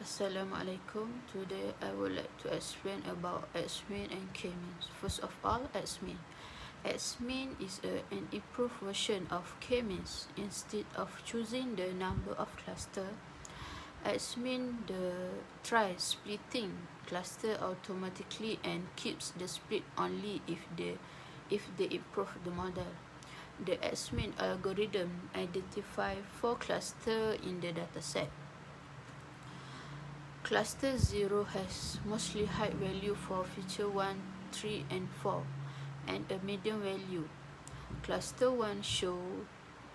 Assalamualaikum. Today I would like to explain about Xmeans and Kmeans. First of all, Xmeans. Xmeans is an improved version of Kmeans. Instead of choosing the number of clusters, Xmeans tries splitting cluster automatically and keeps the split only if they improve the model. The Xmeans algorithm identifies 4 clusters in the dataset. Cluster 0 has mostly high value for feature 1, 3, and 4, and a medium value. Cluster 1 shows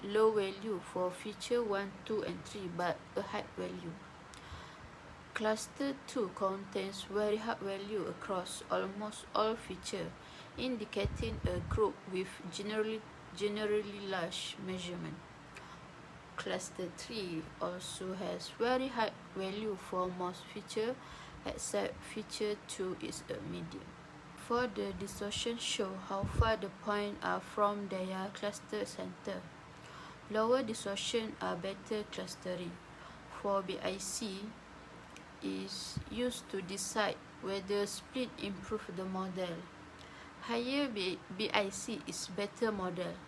low value for feature 1, 2, and 3, but a high value. Cluster 2 contains very high value across almost all features, indicating a group with generally large measurement. Cluster 3 also has very high value for most features, except feature 2 is a medium. For the distortion show how far the points are from their cluster center. Lower distortion are better clustering. For BIC is used to decide whether split improve the model. Higher BIC is better model.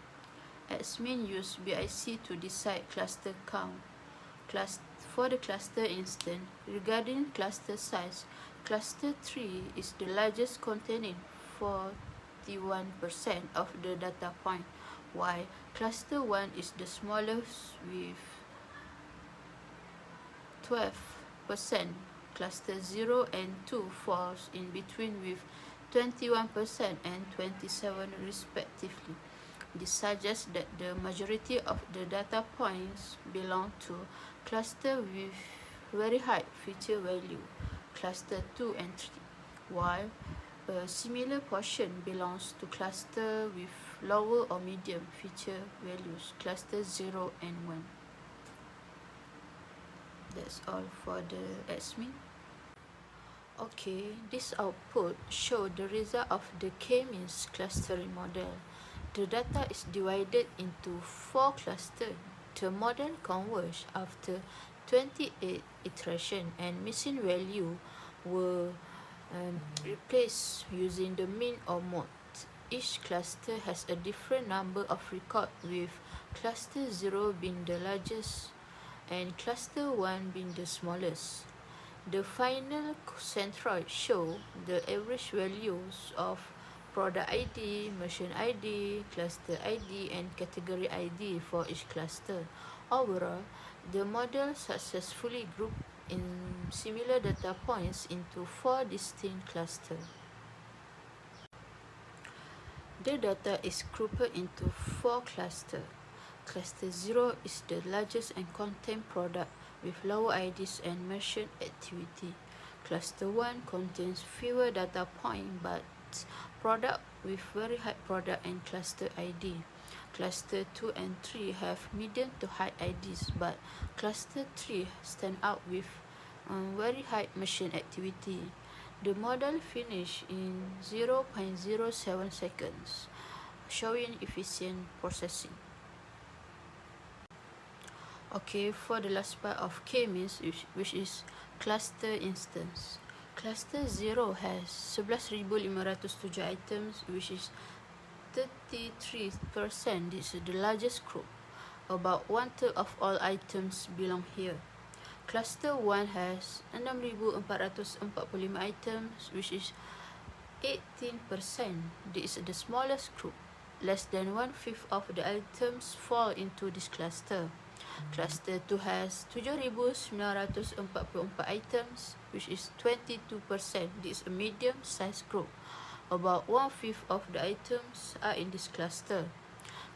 Xmeans use BIC to decide cluster count. For the cluster instance, regarding cluster size, cluster 3 is the largest, containing 41% of the data point, while cluster 1 is the smallest with 12%. Cluster 0 and 2 falls in between with 21% and 27% respectively. This suggests that the majority of the data points belong to cluster with very high feature value, cluster 2 and 3, while a similar portion belongs to cluster with lower or medium feature values, cluster 0 and 1. That's all for the Xmeans. Okay, this output shows the result of the Kmeans clustering model. The data is divided into 4 clusters. The model converged after 28 iterations, and missing values were replaced using the mean or mode. Each cluster has a different number of records, with cluster 0 being the largest and cluster 1 being the smallest. The final centroid shows the average values of product ID, machine ID, cluster ID, and category ID for each cluster. Overall, the model successfully grouped in similar data points into 4 distinct clusters. The data is grouped into 4 clusters. Cluster 0 is the largest and contains product with lower IDs and merchant activity. Cluster 1 contains fewer data points but product with very high product and cluster ID. Cluster 2 and 3 have medium to high IDs, but cluster 3 stand out with very high machine activity. The model finished in 0.07 seconds, showing efficient processing. Okay, for the last part of Kmeans, which is cluster instance. Cluster 0 has 11,507 items, which is 33%. This is the largest group. About 1/3 of all items belong here. Cluster 1 has 6,445 items, which is 18%. This is the smallest group. Less than 1/5 of the items fall into this cluster. Cluster 2 has 7,944 items, which is 22%. This is a medium-sized group. About 1/5 of the items are in this cluster.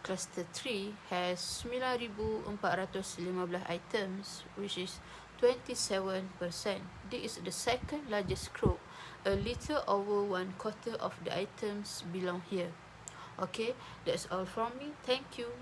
Cluster 3 has 9,415 items, which is 27%. This is the second largest group. A little over 1/4 of the items belong here. Okay, that's all from me. Thank you.